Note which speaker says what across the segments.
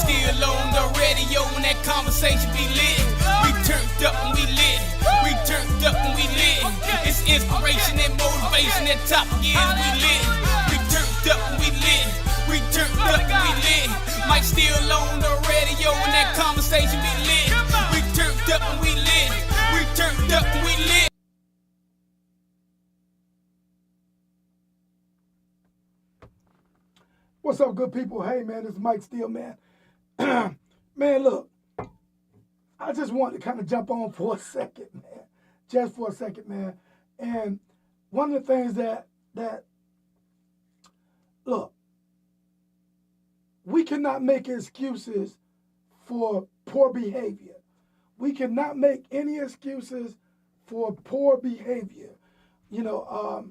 Speaker 1: still on the radio when that conversation be lit. We turned up and we lit. We turned up and we lit. It's inspiration and motivation that top again we lit. We turned up and we lit. We turned up and we lit. Mike still on the radio when that conversation be lit. We turned up and we lit. We turned up and we lit.
Speaker 2: What's up, good people? Hey, man, this is Mike Steele, man. Man, look, I just wanted to kind of jump on for a second, man. Just for a second, man. And one of the things that look, we cannot make excuses for poor behavior. We cannot make any excuses for poor behavior. You know,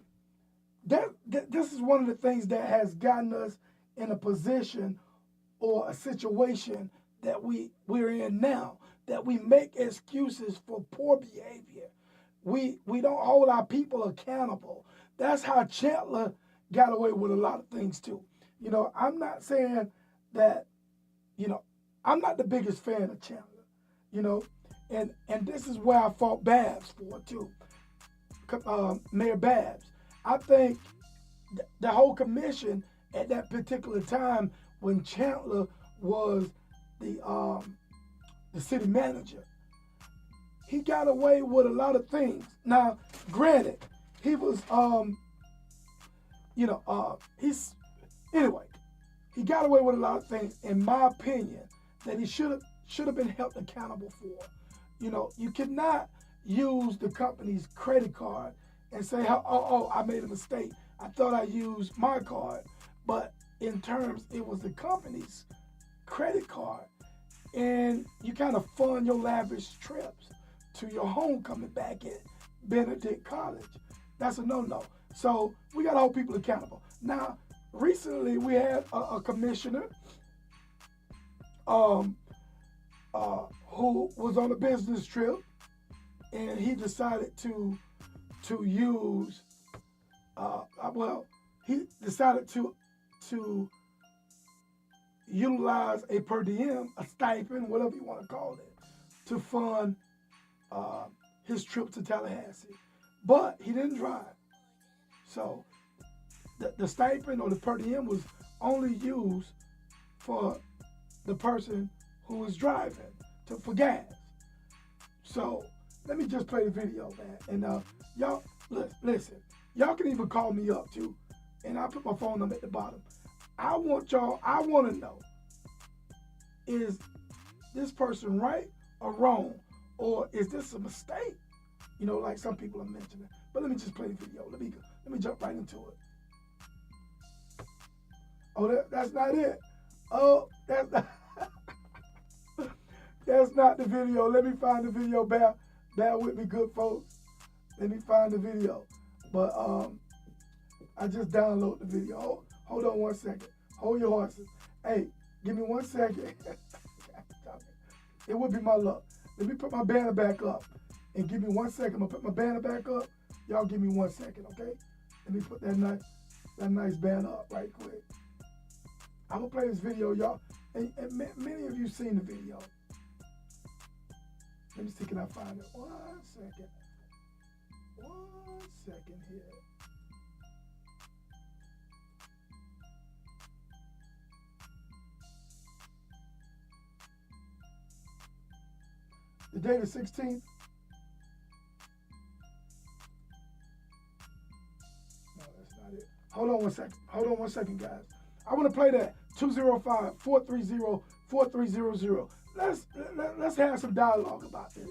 Speaker 2: this is one of the things that has gotten us in a position or a situation that we're in now, that we make excuses for poor behavior. We don't hold our people accountable. That's how Chandler got away with a lot of things too. You know, I'm not saying that, you know, I'm not the biggest fan of Chandler, you know, and this is where I fought Babs for too, Mayor Babs. I think the whole commission at that particular time when Chandler was the city manager, he got away with a lot of things. Now, granted, he was, he got away with a lot of things, in my opinion, that he should have been held accountable for. You know, you cannot use the company's credit card and say, oh, I made a mistake. I thought I used my card. But in terms, it was the company's credit card. And you kind of fund your lavish trips to your homecoming back at Benedict College. That's a no-no. So we got to hold people accountable. Now, recently we had a commissioner who was on a business trip, and he decided to use, he decided to utilize a per diem, a stipend, whatever you want to call it, to fund his trip to Tallahassee. But he didn't drive. So the stipend or the per diem was only used for the person who was driving for gas. So let me just play the video, man. And y'all, listen, y'all can even call me up too. And I'll put my phone number at the bottom. I want to know, is this person right or wrong? Or is this a mistake? You know, like some people are mentioning. But let me just play the video. Let me jump right into it. Oh, that's not it. Oh, that's not, that's not the video. Let me find the video. Bear with me, good folks. Let me find the video. But I just downloaded the video. Hold on 1 second. Hold your horses. Hey, give me 1 second. It would be my luck. Let me put my banner back up. And give me 1 second. I'm going to put my banner back up. Y'all give me 1 second, okay? Let me put that nice banner up right quick. I'm going to play this video, y'all. And many of you seen the video. Let me see, can I find it? 1 second. 1 second here. The date is 16th. No, that's not it. Hold on 1 second. Hold on 1 second, guys. I want to play that 205-430-4300. Let's have some dialogue about this.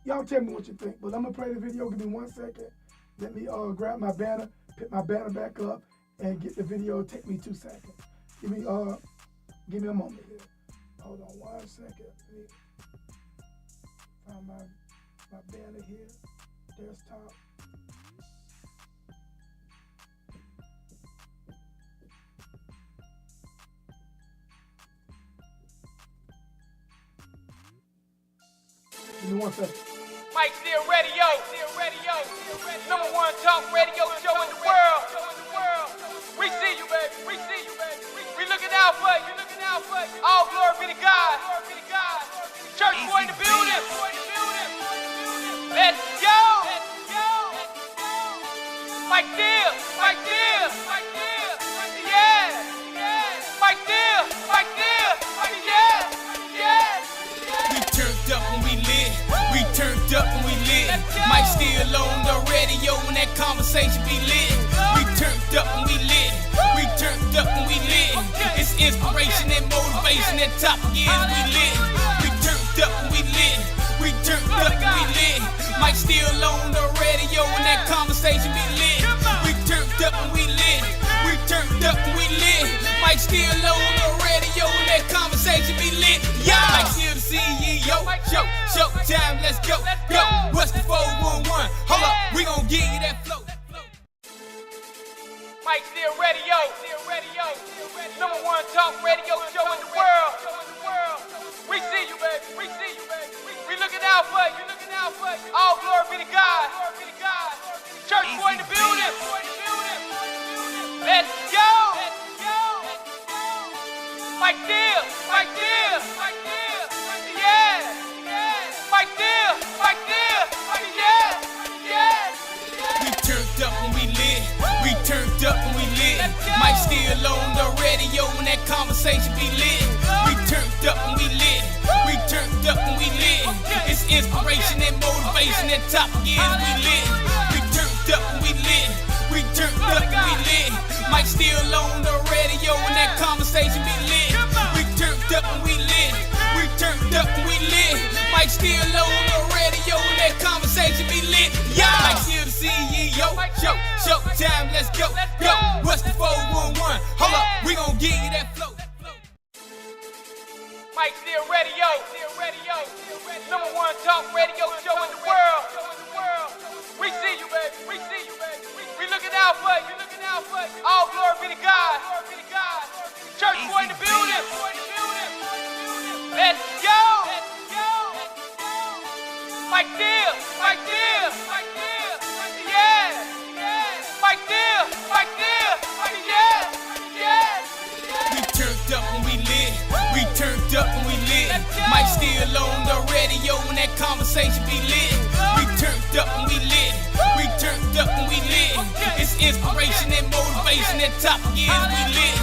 Speaker 2: Y'all tell me what you think. But I'm gonna play the video. Give me 1 second. Let me grab my banner, pick my banner back up, and get the video. Take me 2 seconds. Give me a moment here. Hold on 1 second. Let me find my banner here. Desktop. Give me 1 second.
Speaker 1: Mike Steele Radio. Number one talk radio show in the world. We see you, baby. We looking out for you. All glory be to God. Church boy in the building. Let's go. Mike Deal. Yeah. Mike Deal. Yeah. We turned up when we lit. Mike still on the radio when that conversation be lit. We turned up when we lit. It's inspiration and motivation that top is we lit. We turned up when we lit. Mike still on the radio when that conversation be lit. We turned up when we lit. Mike still on the radio when that conversation be lit. Yeah, Mike still the CEO. Show time, let's go. What's the 411? Hold up, we gon' give you that flow. Mike still radio. Number one talk radio show in the world. We see you, baby. We looking out for you. All glory be to God. Church boy in the building. Let's go. Mike Deal. Yeah. Mike Deal. Yeah. We turned up when we lit. Mike still on the radio when that conversation be lit. We turned up when we lit. It's inspiration and motivation that top is we lit. We turned up when we lit. Mike still on the radio when that conversation be lit. We turned up when we lit. Mike still on the radio when that conversation be lit. Yeah, Mike still the CEO. Show time, let's go. What's the 411? Hold up, we gon' give you that flow. Mike still radio. Number one talk radio show in the world. We see you, baby. We looking out for you. All glory be to God. Church boy in the building. Let's go. Mike Deal. Yeah. Mike Deal. Yeah. We turned up when we lit. Mike still on the radio when that conversation be lit. We turned up when we lit. It's inspiration and motivation that top is we lit.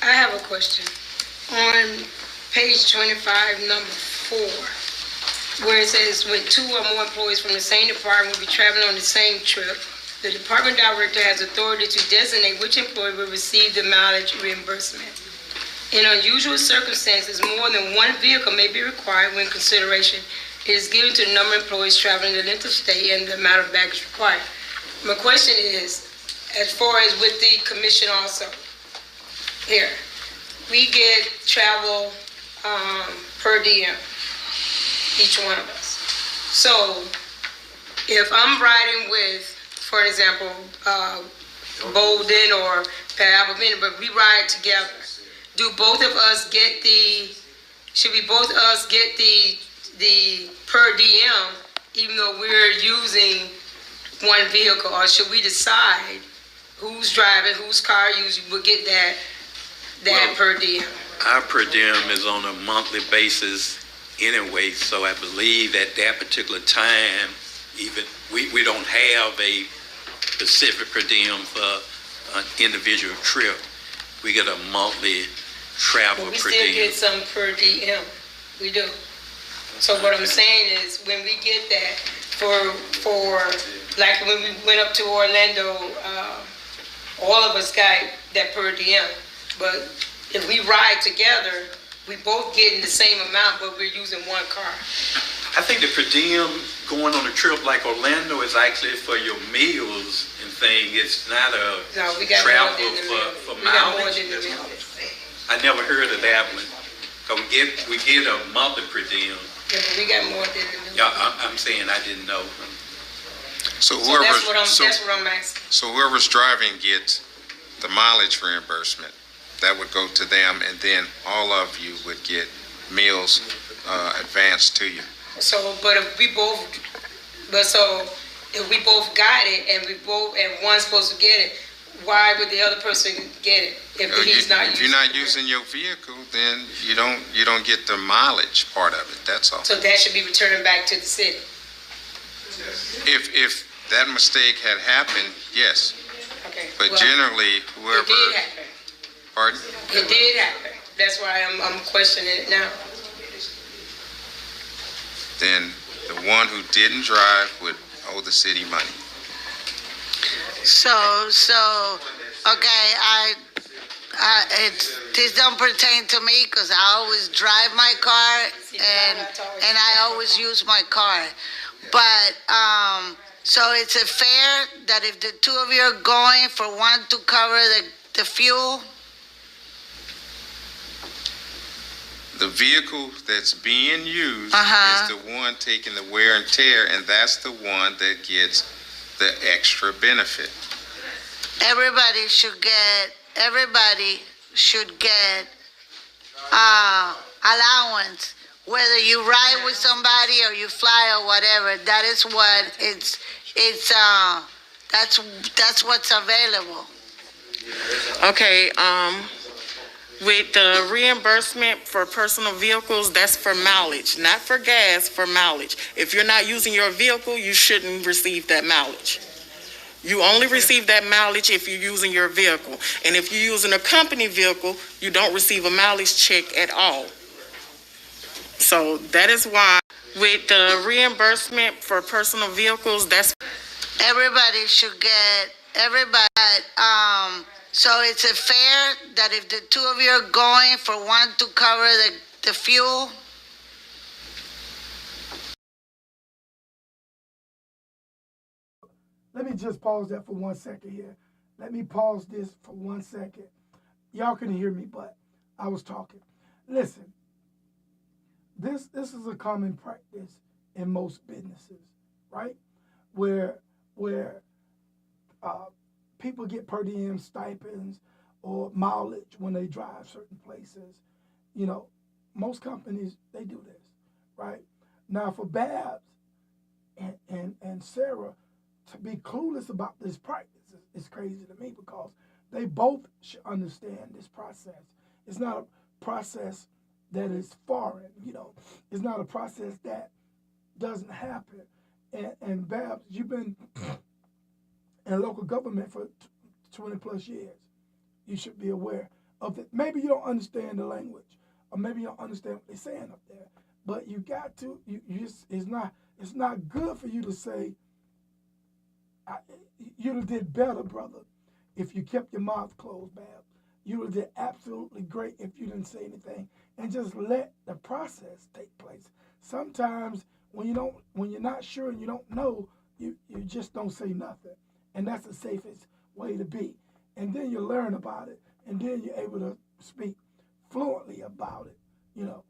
Speaker 3: I have a question. On page 25, number 4, where it says when 2 or more employees from the same department will be traveling on the same trip, the department director has authority to designate which employee will receive the mileage reimbursement. In unusual circumstances, more than one vehicle may be required when consideration is given to the number of employees traveling, the length of stay, and the amount of baggage required. My question is, as far as with the commission also, here, we get travel per diem, each one of us. So, if I'm riding with, for example, Bolden or Pat Albert, but we ride together, do both of us get should we both of us get the per diem, even though we're using one vehicle, or should we decide who's driving, whose car usually will get that per diem?
Speaker 4: Our per diem is on a monthly basis anyway, so I believe at that particular time, even we don't have a specific per diem for an individual trip. We get a monthly travel
Speaker 3: But we
Speaker 4: per
Speaker 3: still
Speaker 4: diem.
Speaker 3: get some per diem. We do. So what I'm saying is, when we get that for like when we went up to Orlando, all of us got that per diem. But if we ride together, we both getting the same amount, but we're using one car.
Speaker 4: I think the per diem going on a trip like Orlando is actually for your meals and thing. It's not a
Speaker 3: No, we got
Speaker 4: travel
Speaker 3: more than the meal.
Speaker 4: for
Speaker 3: We got more
Speaker 4: mileage.
Speaker 3: than the meal.
Speaker 4: I never heard of that one. 'Cause we get a monthly per diem.
Speaker 3: Yeah, but we got more than the meal.
Speaker 4: Yeah, I'm saying I didn't know.
Speaker 5: So
Speaker 3: So
Speaker 5: whoever's
Speaker 3: that's what I'm asking.
Speaker 5: so whoever's driving gets the mileage reimbursement. That would go to them, and then all of you would get meals advanced to you.
Speaker 3: So if we both got it, and one's supposed to get it, why would the other person get it if he's not using it?
Speaker 5: If you're not using your vehicle, then you don't get the mileage part of it. That's all.
Speaker 3: So that should be returned back to the city.
Speaker 5: If that mistake had happened, yes.
Speaker 3: Okay.
Speaker 5: But
Speaker 3: well,
Speaker 5: generally, whoever.
Speaker 3: It did happen.
Speaker 5: Pardon?
Speaker 3: It did happen. That's why I'm questioning it now.
Speaker 5: Then the one who didn't drive would owe the city money.
Speaker 6: So, okay, this don't pertain to me because I always drive my car and I always use my car. But, so it's a fair that if the two of you are going for one to cover the fuel?
Speaker 5: The vehicle that's being used is the one taking the wear and tear, and that's the one that gets the extra benefit.
Speaker 6: Everybody should get allowance, whether you ride with somebody or you fly or whatever. That is what that's what's available.
Speaker 7: Okay, with the reimbursement for personal vehicles, that's for mileage, not for gas, for mileage. If you're not using your vehicle, you shouldn't receive that mileage. You only receive that mileage if you're using your vehicle. And if you're using a company vehicle, you don't receive a mileage check at all. So that is why with the reimbursement for personal vehicles, that's
Speaker 6: Everybody should get so it's a fair that if the two of you are going for one to cover the fuel?
Speaker 2: Let me just pause that for 1 second here. Let me pause this for 1 second. Y'all can hear me, but I was talking. Listen, this is a common practice in most businesses, right? Where people get per diem stipends or mileage when they drive certain places. You know, most companies, they do this, right? Now for Babs and Sarah to be clueless about this practice is crazy to me because they both should understand this process. It's not a process that is foreign, you know. It's not a process that doesn't happen. And Babs, you've been in local government for 20 plus years. You should be aware of it. Maybe you don't understand the language, or maybe you don't understand what they're saying up there. But you got to. It's not good for you to say, you'd have did better, brother, if you kept your mouth closed, Babs. You would have did absolutely great if you didn't say anything and just let the process take place. Sometimes when you're not sure and you don't know, you just don't say nothing. And that's the safest way to be. And then you learn about it, and then you're able to speak fluently about it. You know,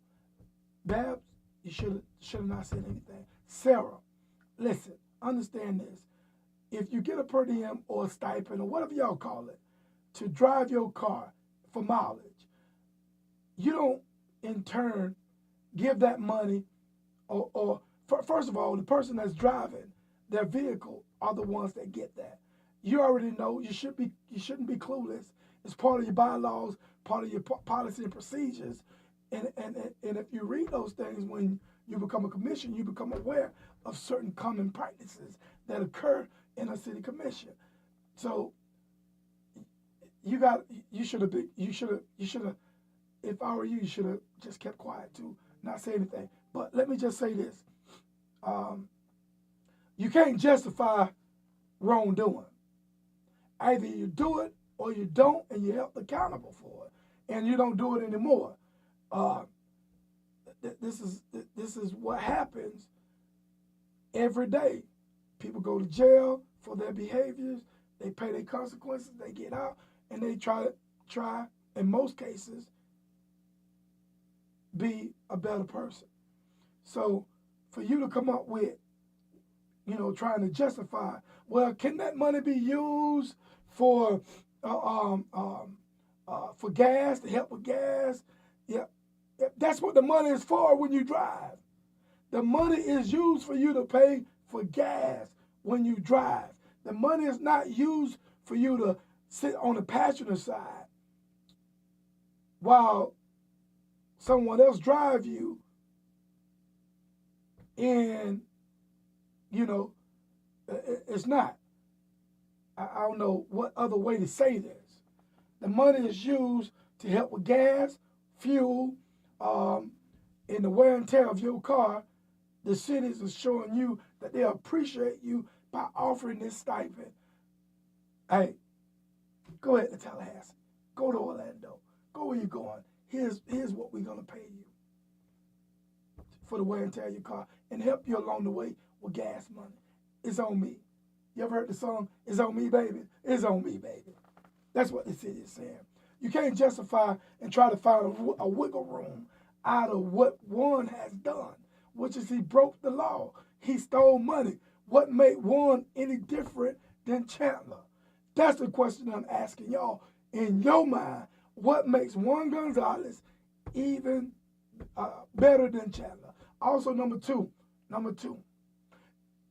Speaker 2: Babs, you should have not said anything. Sarah, listen, understand this. If you get a per diem or a stipend or whatever y'all call it to drive your car for mileage, you don't in turn give that money or first of all, the person that's driving their vehicle are the ones that get that. You already know you shouldn't be clueless. It's part of your bylaws, part of your policy and procedures. And if you read those things when you become a commission, you become aware of certain common practices that occur in a city commission. So you should have, if I were you, you should have just kept quiet too, not say anything. But let me just say this. You can't justify wrongdoing. Either you do it or you don't, and you're held accountable for it, and you don't do it anymore. This is what happens every day. People go to jail for their behaviors. They pay their consequences. They get out, and they try, in most cases, be a better person. So for you to come up with, trying to justify, well, can that money be used for gas, to help with gas? Yeah, that's what the money is for when you drive. The money is used for you to pay for gas when you drive. The money is not used for you to sit on the passenger side while someone else drive you, and it's not. I don't know what other way to say this. The money is used to help with gas, fuel, and the wear and tear of your car. The cities are showing you that they appreciate you by offering this stipend. Hey, go ahead to Tallahassee. Go to Orlando. Go where you're going. Here's what we're going to pay you for the wear and tear of your car and help you along the way with gas money. It's on me. You ever heard the song, "It's on me, baby"? It's on me, baby. That's what the city is saying. You can't justify and try to find a wiggle room out of what Juan has done, which is he broke the law. He stole money. What made Juan any different than Chandler? That's the question I'm asking y'all. In your mind, what makes Juan Gonzalez even better than Chandler? Also, number two,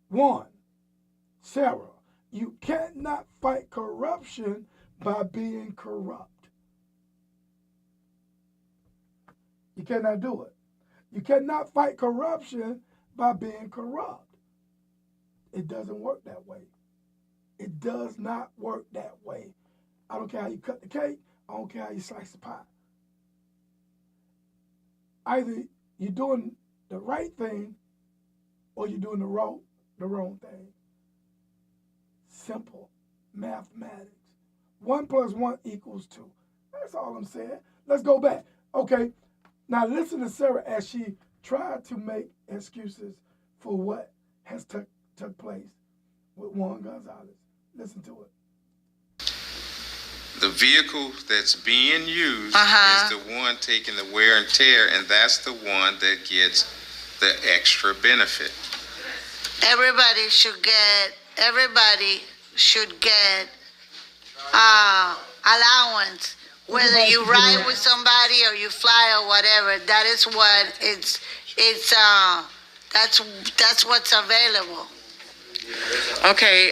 Speaker 2: Juan, Sara, you cannot fight corruption by being corrupt. You cannot do it. You cannot fight corruption by being corrupt. It doesn't work that way. It does not work that way. I don't care how you cut the cake. I don't care how you slice the pie. Either you're doing the right thing or you're doing the wrong thing. Simple mathematics. 1 + 1 = 2. That's all I'm saying. Let's go back. Okay, now listen to Sara as she tried to make excuses for what has took place with Juan Gonzalez. Listen to it.
Speaker 5: The vehicle that's being used is the one taking the wear and tear, and that's the one that gets the extra benefit.
Speaker 6: Everybody should get allowance, whether you ride with somebody or you fly or whatever. That is what that's what's available.
Speaker 7: Okay,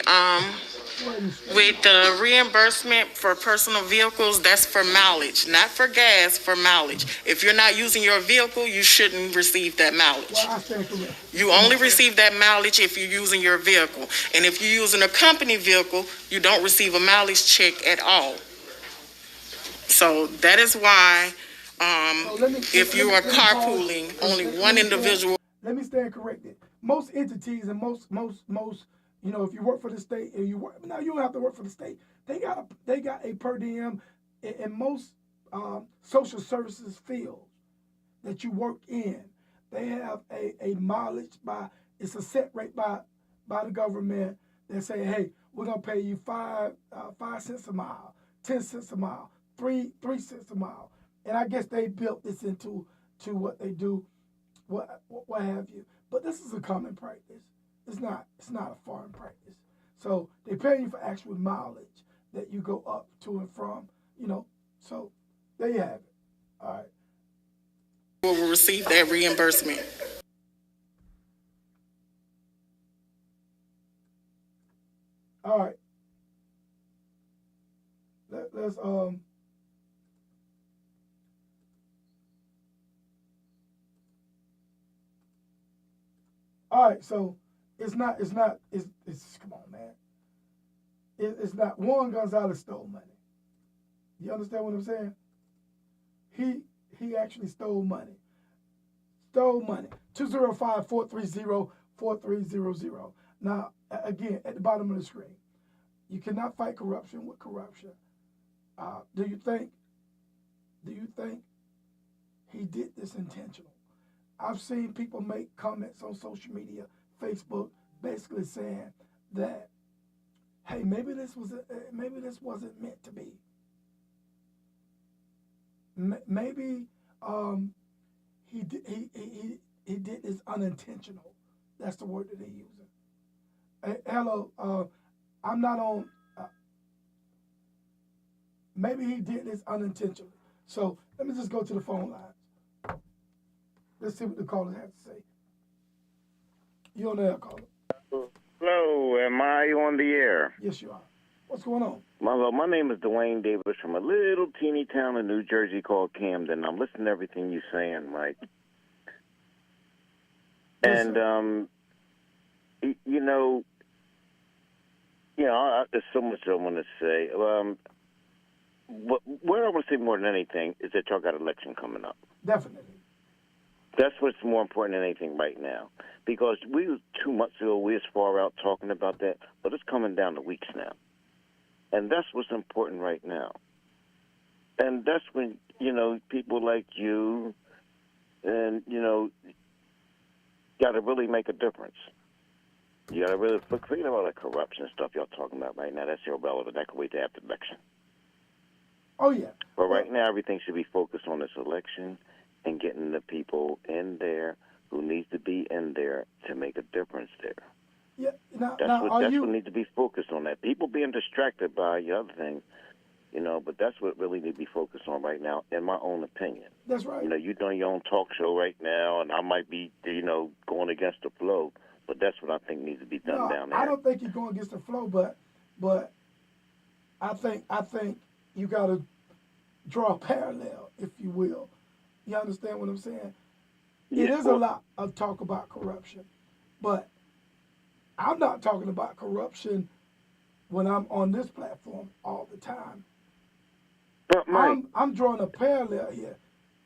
Speaker 7: with the reimbursement for personal vehicles, that's for mileage, not for gas, for mileage. If you're not using your vehicle, you shouldn't receive that mileage.
Speaker 2: Well, I stand corrected.
Speaker 7: You only receive that mileage if you're using your vehicle. And if you're using a company vehicle, you don't receive a mileage check at all. So that is why if you are carpooling, only one individual.
Speaker 2: Let me stand corrected. Most entities and most, if you work for the state, or you don't have to work for the state. They got a per diem in most social services fields that you work in. They have a mileage it's a set rate by the government. They say, hey, we're gonna pay you 5 cents a mile, 10 cents a mile, 3 cents a mile. And I guess they built this into what they do, what have you. But this is a common practice. It's not a foreign practice. So they pay you for actual mileage that you go up to and from, So there you have it. All right.
Speaker 7: Will receive that reimbursement.
Speaker 2: All right. Let's all right, so it's come on, man. It's not Juan Gonzalez stole money. You understand what I'm saying? He actually stole money. 205-430-4300. Now, again, at the bottom of the screen, you cannot fight corruption with corruption. Do you think he did this intentional? I've seen people make comments on social media, Facebook, basically saying that, hey, maybe this wasn't meant to be. Maybe he did this unintentional. That's the word that they're using. Hey, hello, I'm not on. Maybe he did this unintentionally. So let me just go to the phone lines. Let's see what the callers have to say. You on the air, caller?
Speaker 8: Hello, am I on the air?
Speaker 2: Yes, you are. What's going on?
Speaker 8: My name is Dwayne Davis from a little teeny town in New Jersey called Camden. I'm listening to everything you're saying, Mike.
Speaker 2: Yes,
Speaker 8: And there's so much I want to say. What I want to say more than anything is that y'all got an election coming up.
Speaker 2: Definitely.
Speaker 8: That's what's more important than anything right now. Because 2 months ago, we was far out talking about that, but it's coming down to weeks now. And that's what's important right now. And that's when, people like you and, got to really make a difference. You got to really forget about the corruption stuff y'all talking about right now. That's irrelevant. That can wait till after the election.
Speaker 2: Oh, yeah.
Speaker 8: But right now, everything should be focused on this election and getting the people in there who needs to be in there to make a difference there.
Speaker 2: Yeah. Now,
Speaker 8: That's what
Speaker 2: you
Speaker 8: needs to be focused on. That people being distracted by the other things, but that's what really need to be focused on right now, in my own opinion.
Speaker 2: That's right.
Speaker 8: You're doing your own talk show right now, and I might be, going against the flow, but that's what I think needs to be done down there.
Speaker 2: I don't think you're going against the flow, but I think you got to draw a parallel, if you will. You understand what I'm saying? It is a lot of talk about corruption, but I'm not talking about corruption when I'm on this platform all the time.
Speaker 8: But Mike,
Speaker 2: I'm drawing a parallel here.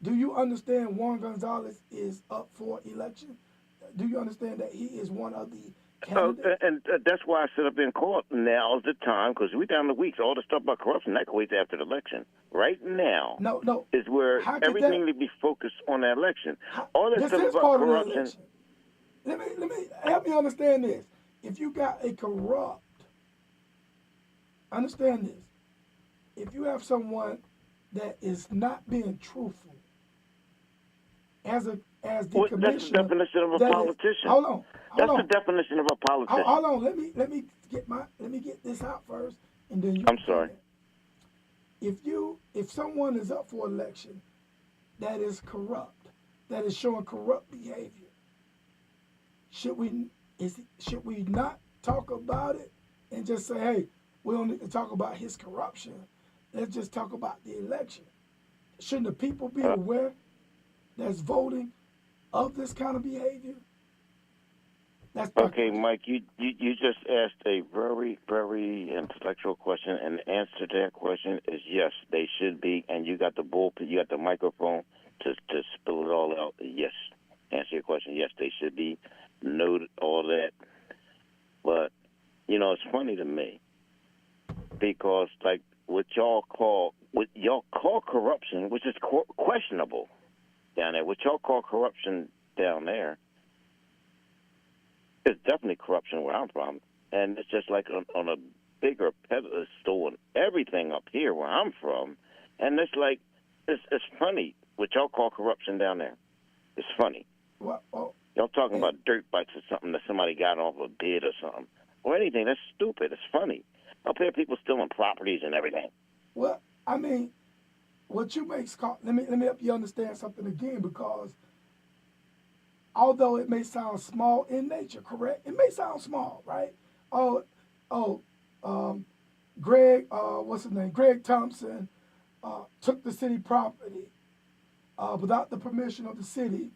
Speaker 2: Do you understand Juan Gonzalez is up for election? Do you understand that he is one of the candidates?
Speaker 8: and that's why I sit up in court. Now's the time, because we down the weeks. All the stuff about corruption, that can wait after the election. Right now
Speaker 2: No.
Speaker 8: is where everything need to be focused on the election. All that
Speaker 2: This
Speaker 8: stuff
Speaker 2: is
Speaker 8: about
Speaker 2: part
Speaker 8: corruption.
Speaker 2: of the election. Let me help me understand this. If you got a corrupt, understand this. If you have someone that is not being truthful, as the commissioner,
Speaker 8: that's the definition of a politician.
Speaker 2: Hold on.
Speaker 8: That's the definition of a politician.
Speaker 2: Hold on. Let me get this out first, and then you.
Speaker 8: I'm sorry.
Speaker 2: If someone is up for election that is corrupt, that is showing corrupt behavior, should we not talk about it and just say, hey, we don't need to talk about his corruption. Let's just talk about the election. Shouldn't the people be aware that's voting of this kind of behavior? That's
Speaker 8: okay, Mike, you just asked a very, very intellectual question, and the answer to that question is yes, they should be, and you got the bullpen, you got the microphone to spill it all out. Yes, answer your question, yes, they should be, noted all that. But, it's funny to me, because, like, what y'all call corruption, which is questionable down there, what y'all call corruption down there, it's definitely corruption where I'm from, and it's just like on a bigger pedestal and everything up here where I'm from, and it's like it's funny what y'all call corruption down there. It's funny.
Speaker 2: Well,
Speaker 8: y'all talking about dirt bikes or something that somebody got off a bid or something or anything. That's stupid. It's funny. Up here, people stealing properties and everything.
Speaker 2: Well, I mean, what you make let me help you understand something again, because although it may sound small in nature, correct? It may sound small, right? Greg, what's his name? Greg Thompson took the city property without the permission of the city.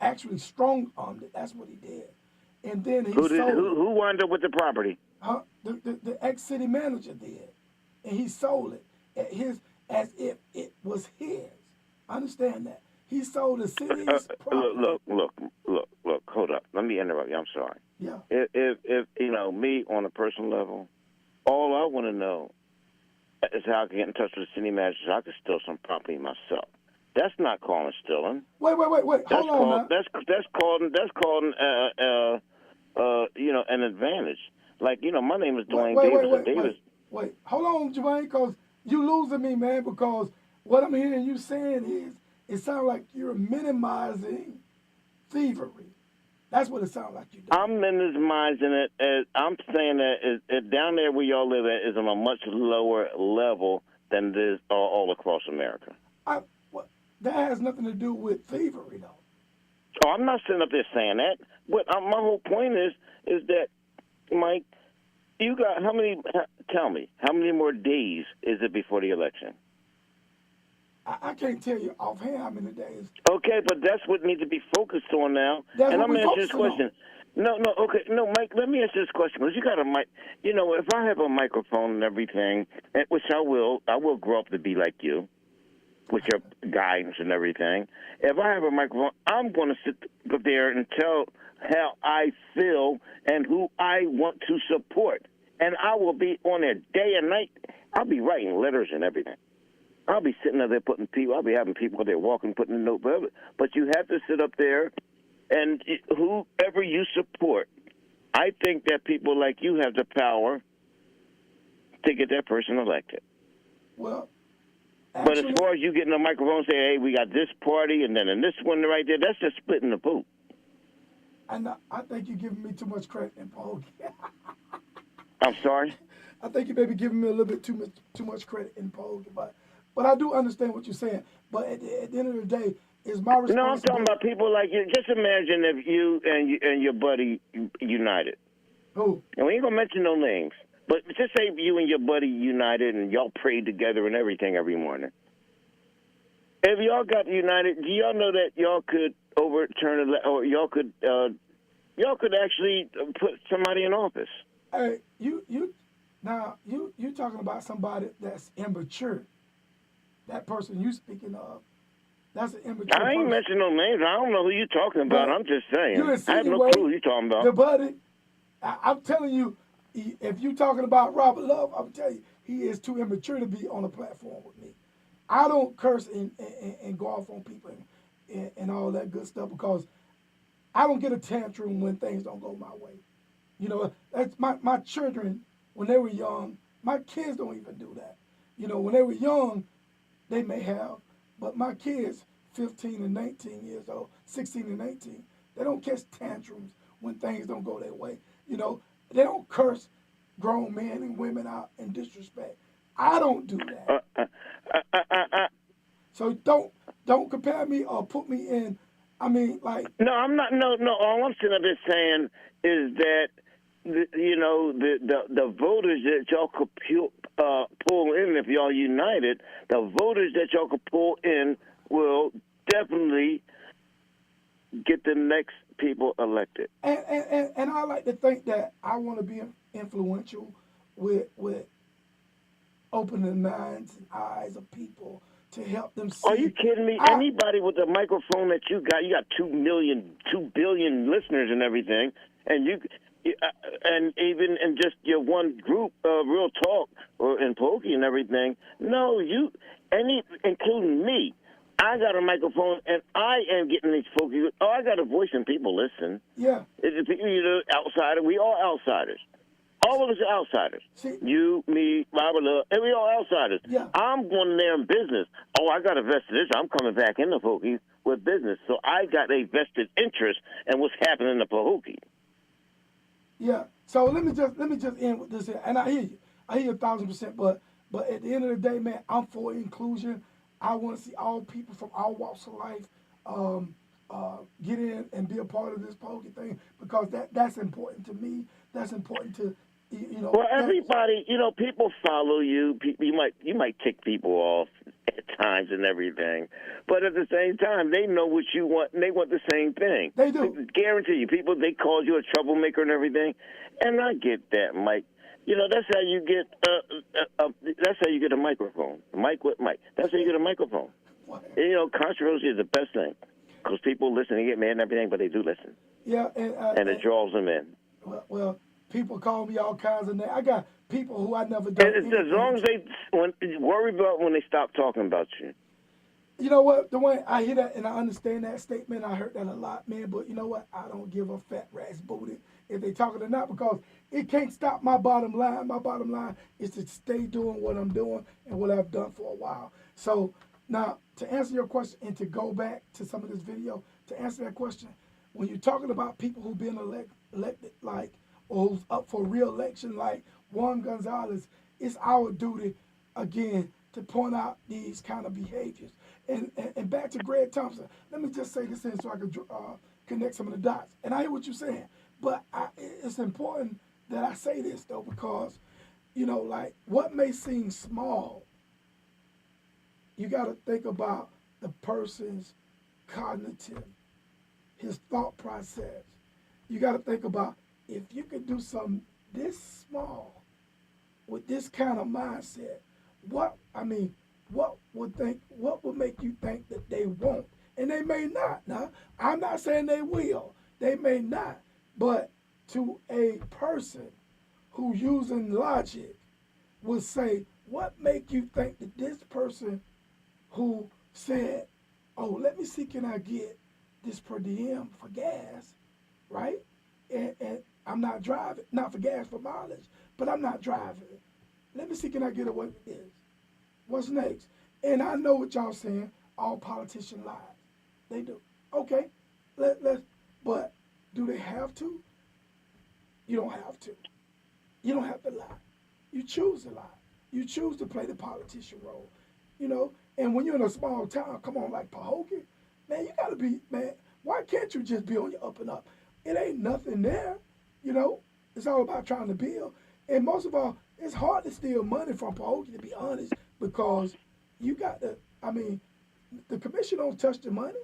Speaker 2: Actually, strong-armed it. That's what he did. And then he sold it.
Speaker 8: Who wound up with the property?
Speaker 2: The ex-city manager did, and he sold it as if it was his. Understand that. He sold the city's property.
Speaker 8: Look, hold up. Let me interrupt you. I'm sorry.
Speaker 2: Yeah.
Speaker 8: If me on a personal level, all I want to know is how I can get in touch with the city manager so I can steal some property myself. That's not calling stealing.
Speaker 2: Wait. Hold on.
Speaker 8: That's called an advantage. Like, my name is Dwayne Davis.
Speaker 2: Wait. Hold on, Dwayne, because you losing me, man, because what I'm hearing you saying is it sounds like you're minimizing thievery. That's what it sounds like you do.
Speaker 8: I'm minimizing it. I'm saying that it down there where y'all live at is on a much lower level than it is all across America.
Speaker 2: That has nothing to do with thievery, though.
Speaker 8: Oh, I'm not sitting up there saying that. But my whole point is that, Mike, You got how many? Tell me, how many more days is it before the election?
Speaker 2: I can't tell you offhand how many days.
Speaker 8: Okay, but that's what needs to be focused on now.
Speaker 2: That's
Speaker 8: and
Speaker 2: what
Speaker 8: I'm
Speaker 2: we're
Speaker 8: gonna ask you this
Speaker 2: focusing
Speaker 8: question. Okay, Mike. Let me ask you this question because you got a mic. You know, if I have a microphone and everything, which I will grow up to be like you, with your guidance and everything. If I have a microphone, I'm going to sit there and tell how I feel and who I want to support, and I will be on there day and night. I'll be writing letters and everything. I'll be sitting there putting people. I'll be having people there walking, putting a note. But you have to sit up there, and whoever you support, I think that people like you have the power to get that person elected.
Speaker 2: Well,
Speaker 8: but as far as you getting a microphone and say, hey, we got this party and then this one right there, that's just splitting the poop.
Speaker 2: And I think you're giving me too much credit in Pahokee.
Speaker 8: I'm sorry?
Speaker 2: I think you may be giving me a little bit too much credit in Pahokee, but I do understand what you're saying. But at the end of the day, it's my responsibility.
Speaker 8: No, I'm talking about people like you. Just imagine if you and your buddy united.
Speaker 2: Who?
Speaker 8: And we ain't gonna mention no names, but just say you and your buddy united and y'all prayed together and everything every morning. If y'all got united, do y'all know that y'all could overturn or y'all could actually put somebody in office?
Speaker 2: Hey, you talking about somebody that's immature. That person you speaking of, that's an immature
Speaker 8: I ain't
Speaker 2: person.
Speaker 8: mentioning no names. I don't know who you talking about.
Speaker 2: But
Speaker 8: I'm just saying. I have no
Speaker 2: insinuate
Speaker 8: clue who you talking about.
Speaker 2: The buddy, I'm telling you, if you talking about Robert Love, I'm telling you, he is too immature to be on a platform with me. I don't curse and go off on people and all that good stuff because I don't get a tantrum when things don't go my way. You know, that's my children, when they were young, my kids don't even do that. You know, when they were young, they may have, but my kids, 15 and 19 years old, 16 and 18, they don't catch tantrums when things don't go their way. You know, they don't curse grown men and women out in disrespect. I don't do that. So don't compare me or put me in. I mean, like.
Speaker 8: No, I'm not. No. All I'm saying is that the voters that y'all could pull in if y'all united, the voters that y'all could pull in will definitely get the next people elected.
Speaker 2: And I like to think that I want to be influential with opening the minds and eyes of people to help them see.
Speaker 8: Are you kidding me? Anybody with a microphone that you got 2 billion listeners and everything, and and even in just your one group, Real Talk or in Pahokee and everything. No, including me. I got a microphone and I am getting these folks. I got a voice and people listen.
Speaker 2: Yeah.
Speaker 8: Outsider. We all outsiders. All of us are outsiders.
Speaker 2: See,
Speaker 8: you, me, Robert Love, and we all outsiders.
Speaker 2: Yeah.
Speaker 8: I'm going there in business. I got a vested interest. I'm coming back in the Pahokee with business. So I got a vested interest in what's happening in the Pahokee.
Speaker 2: Yeah. So let me just end with this here. And I hear you. I hear you 1,000%. But at the end of the day, man, I'm for inclusion. I want to see all people from all walks of life get in and be a part of this Pahokee thing because that's important to me. That's important to
Speaker 8: Well, everybody, people follow you. You might tick people off at times and everything, but at the same time, they know what you want, and they want the same thing.
Speaker 2: They do.
Speaker 8: I guarantee you, people, they call you a troublemaker and everything, and I get that, Mike. That's how you get. That's how you get a microphone. Mike with Mike. That's how you get a microphone. And, controversy is the best thing because people listen and get mad and everything, but they do listen.
Speaker 2: Yeah,
Speaker 8: and it draws them in.
Speaker 2: Well, people call me all kinds of names. I got people who I never done.
Speaker 8: And as long as they worry about when they stop talking about you.
Speaker 2: You know what, Dwayne? I hear that and I understand that statement. I heard that a lot, man. But you know what? I don't give a fat rat's booty if they talking or not because it can't stop my bottom line. My bottom line is to stay doing what I'm doing and what I've done for a while. So now to answer your question and to go back to some of this video to answer that question, when you're talking about people who've been elected like or who's up for re-election like Juan Gonzalez, it's our duty again to point out these kind of behaviors. And back to Greg Thompson, let me just say this in so I can connect some of the dots. And I hear what you're saying, but it's important that I say this though, because, you know, like what may seem small, you got to think about the person's cognitive, his thought process. You got to think about if you could do something this small with this kind of mindset, what would make you think that they won't? And they may not. Now, I'm not saying they will. They may not. But to a person who using logic would say, what make you think that this person who said, oh, let me see, can I get this per diem for gas, right? And I'm not driving, not for gas, for mileage, but I'm not driving. Let me see, can I get away with this? What's next? And I know what y'all saying, all politicians lie. They do. Okay, but do they have to? You don't have to. You don't have to lie. You choose to lie. You choose to play the politician role, you know? And when you're in a small town, come on, like Pahokee, man, you gotta be, man, why can't you just be on your up and up? It ain't nothing there, you know? It's all about trying to build. And most of all, it's hard to steal money from Pahokee, to be honest, because you got to, I mean, the commission don't touch the money.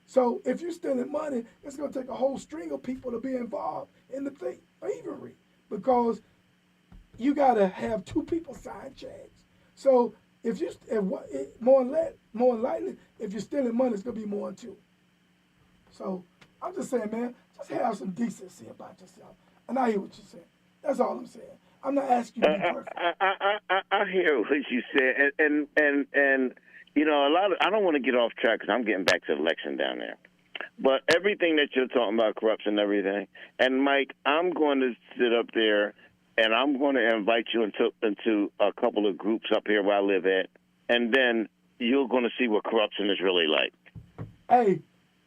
Speaker 2: So if you're stealing money, it's going to take a whole string of people to be involved in the thievery, because you got to have two people sign checks. So more than likely, if you're stealing money, it's going to be more than two. So I'm just saying, man, just have some decency about yourself. And I hear what you're saying. That's all I'm saying. I'm not asking you to be perfect.
Speaker 8: I hear what you said, and you know, I don't want to get off track because I'm getting back to the election down there. But everything that you're talking about, corruption and everything, and Mike, I'm going to sit up there and I'm going to invite you into a couple of groups up here where I live at, and then you're going to see what corruption is really like.
Speaker 2: Hey,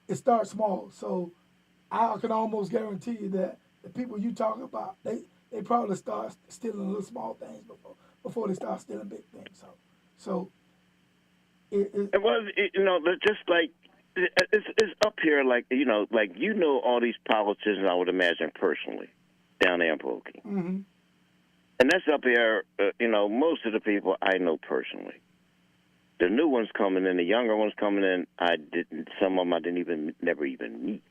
Speaker 2: it starts small, so I can almost guarantee you that the people you talk about, they probably start stealing little small things before they start stealing big things. So
Speaker 8: it was, you know, just like it's up here, like you know all these politicians, I would imagine personally, down there in Pahokee.
Speaker 2: Mm-hmm.
Speaker 8: And that's up here, you know, most of the people I know personally. The new ones coming in, the younger ones coming in, some of them I never even meet.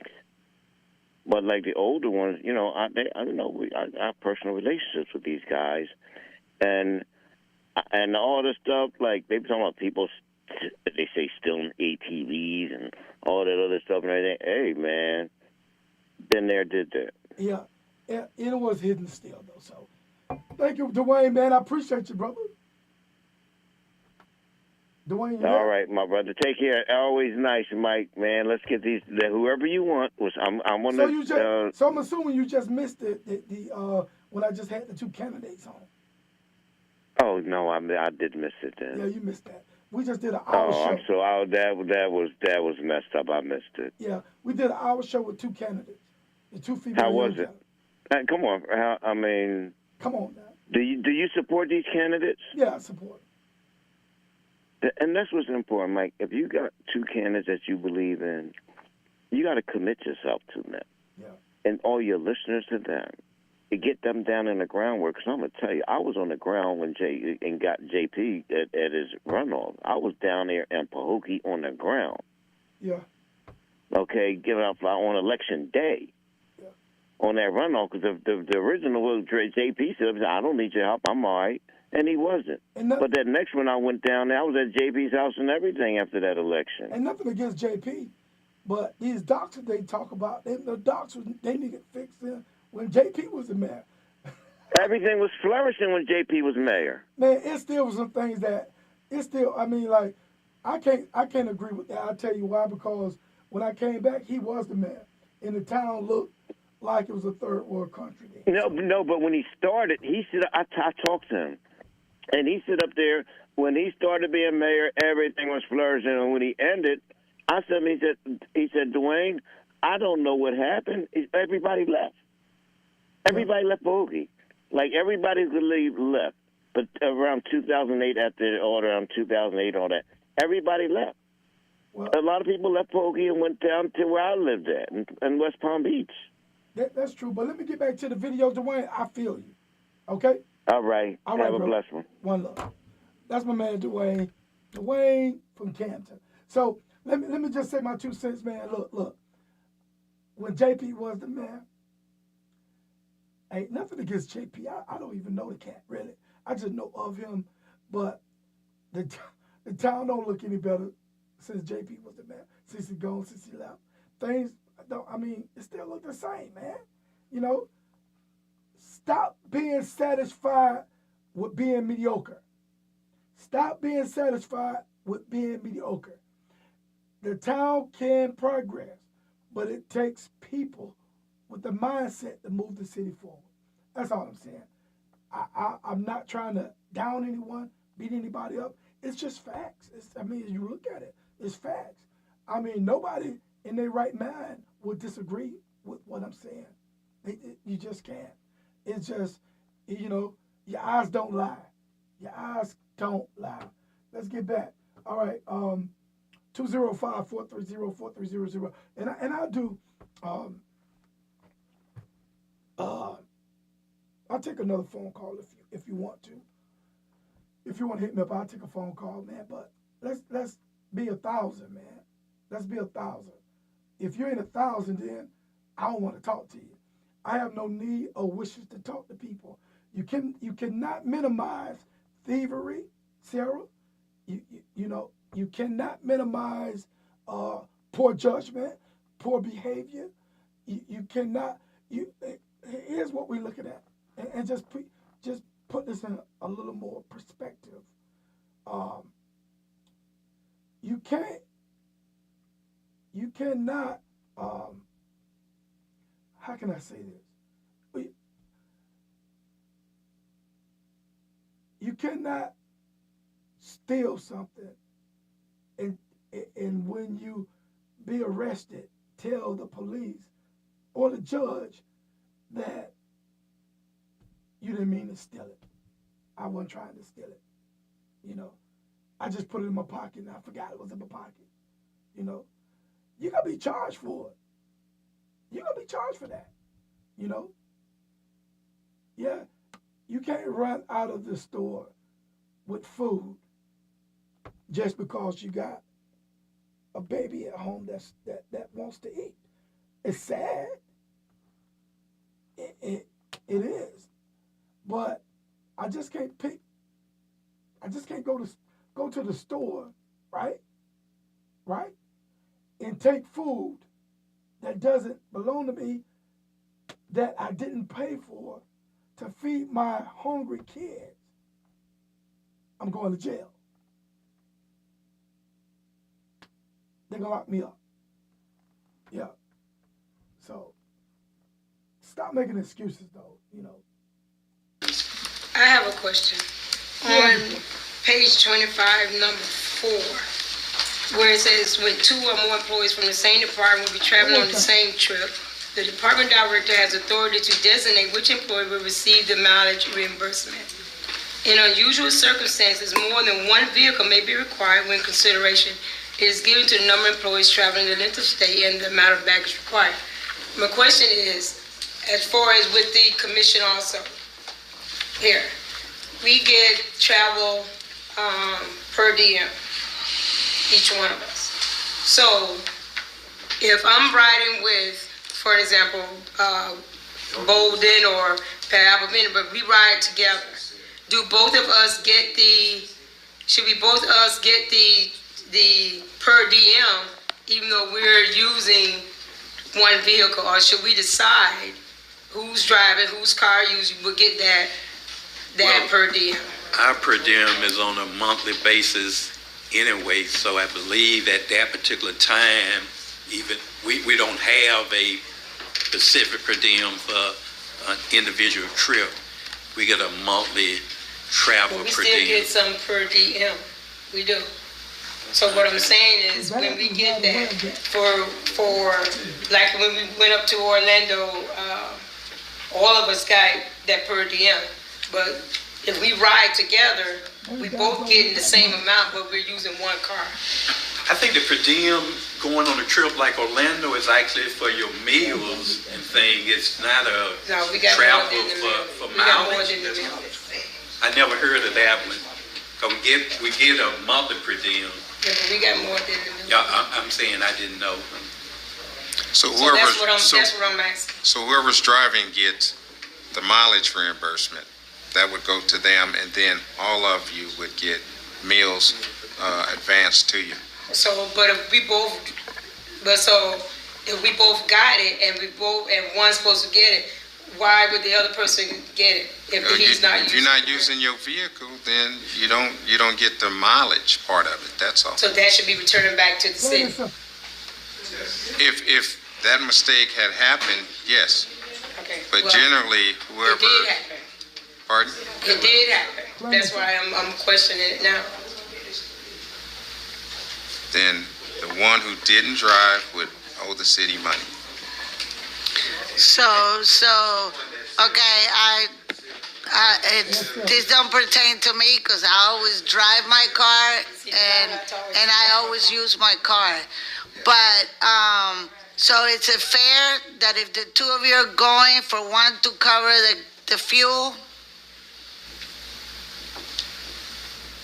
Speaker 8: But like the older ones, you know, I know I have personal relationships with these guys, and all this stuff, like they be talking about people, they say stealing ATVs and all that other stuff and everything. Hey man, been there, did that.
Speaker 2: Yeah, it was hidden still though. So thank you, Dwayne, man. I appreciate you, brother. Dwayne,
Speaker 8: all right, my brother. Take care. Always nice, Mike. Man, let's get these. Whoever you want. I'm one of.
Speaker 2: So I'm assuming you just missed the when I just had the two candidates on.
Speaker 8: Oh no, I did miss it then.
Speaker 2: Yeah, you missed that. We just did an hour show.
Speaker 8: I'm so that was messed up. I missed it.
Speaker 2: Yeah, we did an hour show with two candidates, the two female.
Speaker 8: How was it? Come on. I mean.
Speaker 2: Come on now.
Speaker 8: Do you support these candidates?
Speaker 2: Yeah, I support.
Speaker 8: And that's what's important, Mike. If you got two candidates that you believe in, you got to commit yourself to them.
Speaker 2: Yeah.
Speaker 8: And all your listeners to them. To get them down in the groundwork. Because I'm going to tell you, I was on the ground when got JP at his runoff. I was down there in Pahokee on the ground.
Speaker 2: Yeah.
Speaker 8: Okay, giving up on election day.
Speaker 2: Yeah.
Speaker 8: On that runoff. Because the original was JP said, I don't need your help. I'm all right. And he wasn't. But that next one I went down there, I was at JP's house and everything after that election.
Speaker 2: And nothing against JP, but these doctors they talk about, the doctors, they needed fixing when JP was the mayor.
Speaker 8: Everything was flourishing when JP was mayor.
Speaker 2: Man, it still was some things that, I mean, like, I can't agree with that. I'll tell you why, because when I came back, he was the mayor. And the town looked like it was a third world country.
Speaker 8: No, but when he started, he said, I talked to him. And he stood up there, when he started being mayor, everything was flourishing. And when he ended, I said, he said, Dwayne, I don't know what happened. Everybody left. Everybody left Pahokee. Like, everybody could leave left. But around 2008, after around 2008, all that, everybody left. Well, a lot of people left Pahokee and went down to where I lived at, in West Palm Beach.
Speaker 2: That's true. But let me get back to the video, Dwayne. I feel you. Okay?
Speaker 8: All right.
Speaker 2: All right,
Speaker 8: Have a
Speaker 2: bro.
Speaker 8: blessed one.
Speaker 2: One love. That's my man, Dwayne. Dwayne from Canton. So let me just say my 2 cents, man. Look. When JP was the man, ain't nothing against JP. I don't even know the cat, really. I just know of him. But the town don't look any better since JP was the man. Since he gone, since he left. Things it still look the same, man. You know? Stop being satisfied with being mediocre. Stop being satisfied with being mediocre. The town can progress, but it takes people with the mindset to move the city forward. That's all I'm saying. I'm not trying to down anyone, beat anybody up. It's just facts. You look at it, it's facts. Nobody in their right mind would disagree with what I'm saying. You just can't. It's just, your eyes don't lie. Your eyes don't lie. Let's get back. All right. 205-430-4300. And I'll do, I'll take another phone call if you want to. If you want to hit me up, I'll take a phone call, man. But let's be 1,000, man. Let's be 1,000. If you ain't 1,000, then I don't want to talk to you. I have no need or wishes to talk to people. You cannot minimize thievery, Sarah. You cannot minimize poor judgment, poor behavior. You cannot. Here's what we're looking at, and just put this in a little more perspective. You cannot. How can I say this? You cannot steal something and when you be arrested, tell the police or the judge that you didn't mean to steal it. I wasn't trying to steal it. I just put it in my pocket and I forgot it was in my pocket. You're going to be charged for it. You're going to be charged for that. Yeah, you can't run out of the store with food just because you got a baby at home that wants to eat. It's sad. It is. But I just can't go to the store, right? Right? And take food that doesn't belong to me, that I didn't pay for, to feed my hungry kids. I'm going to jail. They're going to lock me up. Yeah. So, stop making excuses, though,
Speaker 3: I have a question. On page 25, number 4, where it says, when 2 or more employees from the same department will be traveling on the same trip, the department director has authority to designate which employee will receive the mileage reimbursement. In unusual circumstances, more than one vehicle may be required when consideration is given to the number of employees traveling, the length of stay, and the amount of baggage required. My question is, as far as with the commission also, here, we get travel per diem, each one of us. So if I'm riding with, for example, Bolden or Pat Abervini, but we ride together, should we both of us get the per diem, even though we're using one vehicle, or should we decide who's driving, whose car using will get that per diem?
Speaker 4: Our per diem is on a monthly basis anyway, so I believe at that particular time, even we don't have a specific per diem for an individual trip. We get a monthly travel per diem.
Speaker 3: We still get some per diem. We do. So what I'm saying is, when we get that for like when we went up to Orlando, all of us got that per diem. But if we ride together, we both getting the same amount, but we're using one car.
Speaker 4: I think the per diem going on a trip like Orlando is actually for your meals and thing. It's not a
Speaker 3: No, we got
Speaker 4: travel
Speaker 3: more than the meal.
Speaker 4: for
Speaker 3: We got more
Speaker 4: mileage.
Speaker 3: than the meal.
Speaker 4: I never heard of that one. 'Cause we get a monthly per diem.
Speaker 3: Yeah, but we got more than the meal.
Speaker 4: Yeah, I'm saying I didn't know.
Speaker 5: So
Speaker 3: So that's
Speaker 5: whoever's,
Speaker 3: what I'm asking.
Speaker 5: so whoever's driving gets the mileage reimbursement. That would go to them, and then all of you would get meals advanced to you.
Speaker 3: So, but if we both got it and one's supposed to get it, why would the other person get it if he's not
Speaker 5: If
Speaker 3: using
Speaker 5: you're not
Speaker 3: it?
Speaker 5: using your vehicle, then you don't get the mileage part of it. That's all.
Speaker 3: So that should be returned back to the city.
Speaker 5: If that mistake had happened, yes.
Speaker 3: Okay.
Speaker 5: But
Speaker 3: well,
Speaker 5: generally,
Speaker 3: it
Speaker 5: whoever,
Speaker 3: did happen.
Speaker 5: pardon?
Speaker 3: It did happen. That's why I'm questioning it now.
Speaker 5: Then the one who didn't drive would owe the city money.
Speaker 6: Okay, this don't pertain to me because I always drive my car and I always use my car. But, so is it fair that if the two of you are going for one to cover the fuel?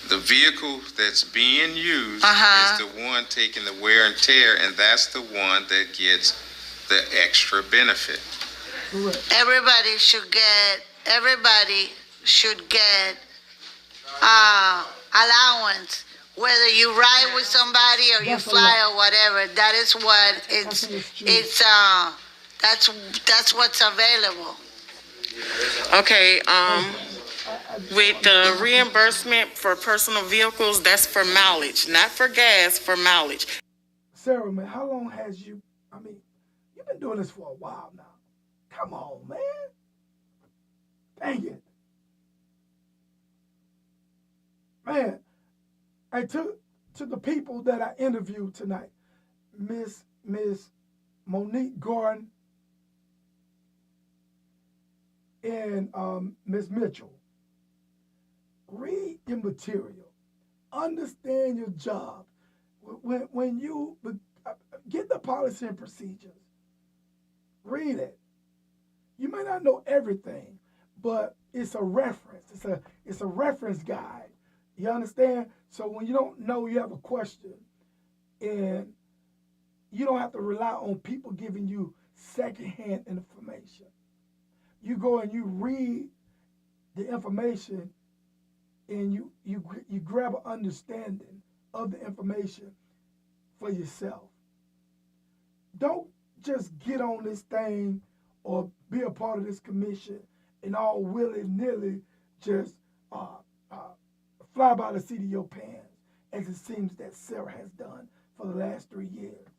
Speaker 5: The vehicle that's being used
Speaker 6: Uh-huh.
Speaker 5: is the one taking the wear and tear, and that's the one that gets the extra benefit.
Speaker 6: Everybody should get allowance, whether you ride with somebody or you fly or whatever. That is what that's what's available.
Speaker 7: Okay, with the reimbursement for personal vehicles, that's for mileage, not for gas, for mileage.
Speaker 2: Sarah, man, how long has you've been doing this for a while now. Come on, man. Dang it. Man, I took to the people that I interviewed tonight, Miss Monique Gordon and Miss Mitchell. Read your material. Understand your job. When you get the policy and procedures, read it. You may not know everything, but it's a reference. It's a reference guide. You understand? So when you don't know, you have a question, and you don't have to rely on people giving you secondhand information. You go and you read the information, and you grab an understanding of the information for yourself. Don't just get on this thing or be a part of this commission and all willy-nilly just fly by the seat of your pants, as it seems that Sarah has done for the last 3 years.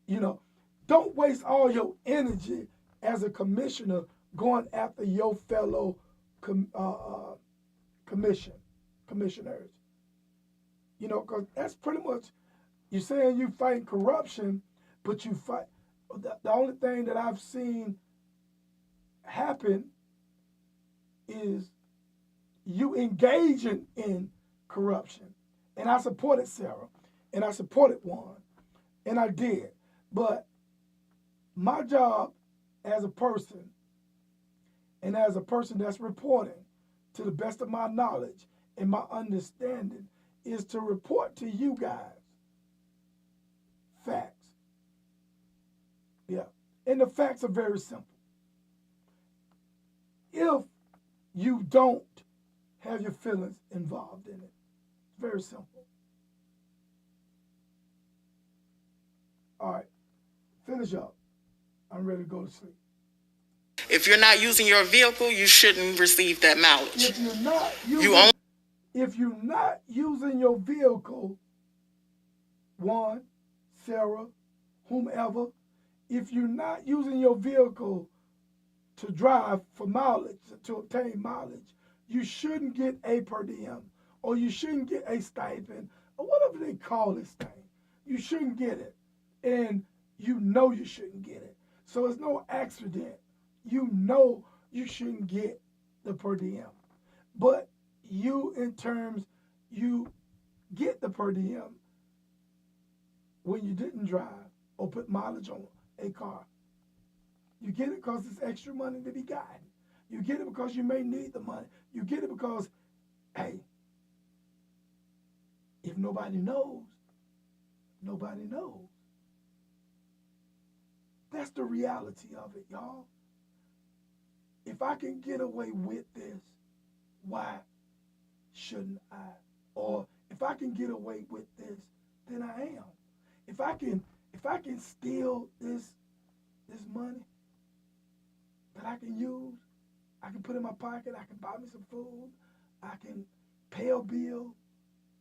Speaker 2: You know, don't waste all your energy as a commissioner going after your fellow commissioners. You know, because that's pretty much, you're saying you fight corruption, but you fight. The only thing that I've seen happen is you engaging in corruption. And I supported Sarah, and I supported Juan, and I did. But my job as a person, and as a person that's reporting, to the best of my knowledge and my understanding, is to report to you guys facts. Yeah. And the facts are very simple. If you don't have your feelings involved in it, it's very simple. All right. Finish up. I'm ready to go to sleep.
Speaker 7: If you're not using your vehicle, you shouldn't receive that mileage.
Speaker 2: If you're not using, if you're not using your vehicle, Juan, Sarah, whomever, if you're not using your vehicle to drive for mileage, to obtain mileage, you shouldn't get a per diem, or you shouldn't get a stipend, or whatever they call this thing. You shouldn't get it. And you know you shouldn't get it. So it's no accident. You know you shouldn't get the per diem. But you, in terms, you get the per diem when you didn't drive or put mileage on a car. You get it because it's extra money to be gotten. You get it because you may need the money. You get it because, hey, if nobody knows, nobody knows. That's the reality of it, y'all. If I can get away with this, why shouldn't I? Or if I can get away with this, then I am. If I can steal this money that I can use, I can put in my pocket, I can buy me some food, I can pay a bill,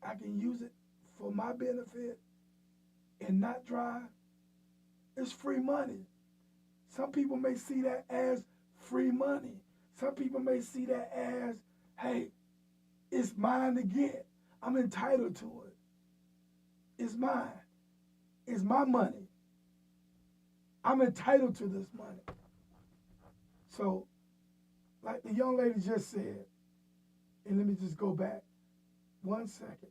Speaker 2: I can use it for my benefit and not drive, it's free money. Some people may see that as free money. Some people may see that as, hey, it's mine to get. I'm entitled to it. It's mine. It's my money. I'm entitled to this money. So, like the young lady just said, and let me just go back 1 second.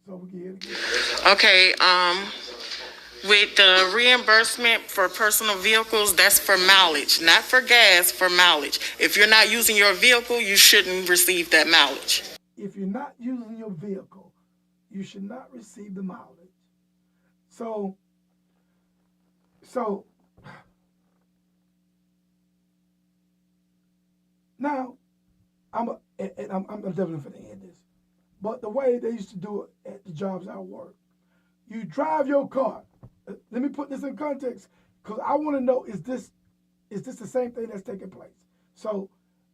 Speaker 2: So we can hear it again.
Speaker 7: Okay, with the reimbursement for personal vehicles, that's for mileage, not for gas, for mileage. If you're not using your vehicle, you shouldn't receive that mileage.
Speaker 2: If you're not using your vehicle, you should not receive the mileage. So now I'm definitely going to end this. But the way they used to do it at the jobs I work, you drive your car. Let me put this in context because I want to know, is this the same thing that's taking place? So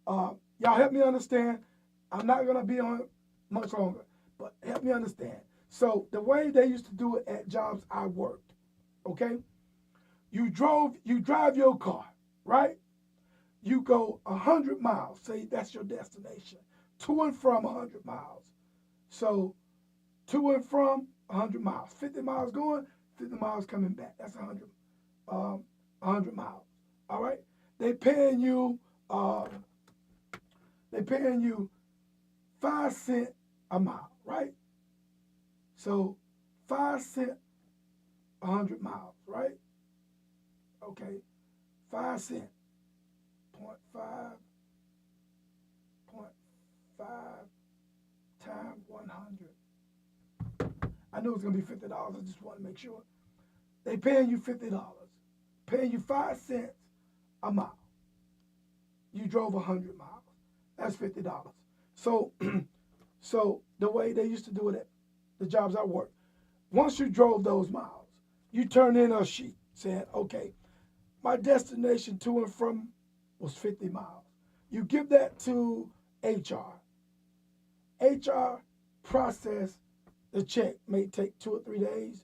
Speaker 2: y'all help me understand. I'm not going to be on much longer, but help me understand. So the way they used to do it at jobs I worked, okay? You drive your car, right? You go 100 miles, say that's your destination, to and from 100 miles. So to and from 100 miles, 50 miles going, 50 miles coming back. That's 100 miles. All right. They paying you 5 cents a mile, right? So 5 cents 100 miles, right? Okay. 5 cents. 0.5 times 100. I knew it was gonna be $50. I just want to make sure. They paying you $50, paying you 5 cents a mile. You drove 100 miles. That's $50. So, so the way they used to do it at the jobs I worked, once you drove those miles, you turn in a sheet saying, okay, my destination to and from was 50 miles. You give that to HR. HR process the check, may take 2 or 3 days.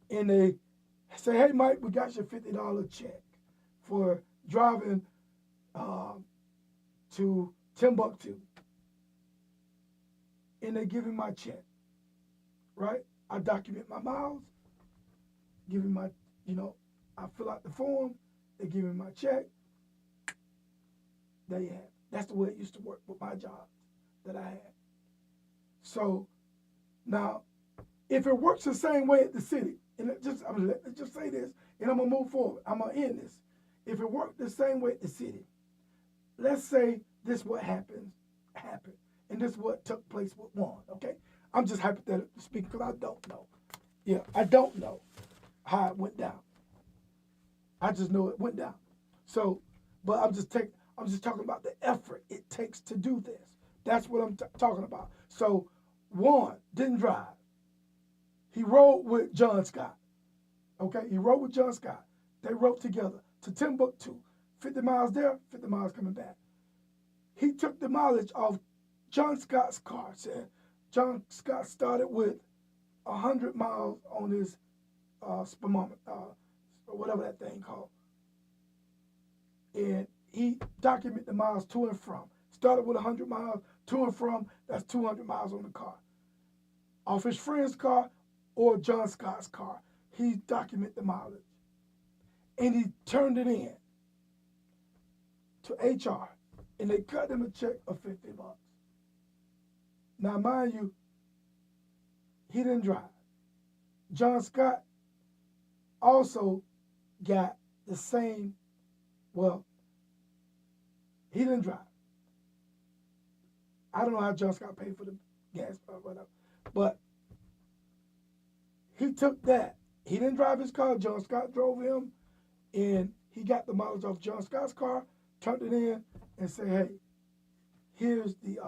Speaker 2: And they say, hey, Mike, we got your $50 check for driving to Timbuktu. And they give him my check, right? I document my miles, give him my, I fill out the form, they give me my check. There you have it. That's the way it used to work with my job that I had. So now, if it works the same way at the city, and let's just say this, and I'm gonna move forward. I'm gonna end this. If it worked the same way at the city, let's say this what happened, and this what took place with Juan. Okay, I'm just hypothetically speaking because I don't know. Yeah, I don't know how it went down. I just know it went down. So, but I'm just talking about the effort it takes to do this. That's what I'm talking about. So, Juan didn't drive. He rode with John Scott. Okay, he rode with John Scott. They rode together to Timbuktu. 50 miles there, 50 miles coming back. He took the mileage off John Scott's car. Said John Scott started with 100 miles on his speedometer, whatever that thing called. And he documented the miles to and from. Started with 100 miles to and from, that's 200 miles on the car. Off his friend's car or John Scott's car, he documented the mileage. And he turned it in to HR, and they cut him a check of $50. Now, mind you, he didn't drive. John Scott also got the same, well, he didn't drive. I don't know how John Scott paid for the gas or whatever, but he took that. He didn't drive his car. John Scott drove him, and he got the mileage off John Scott's car, turned it in, and said, hey, here's the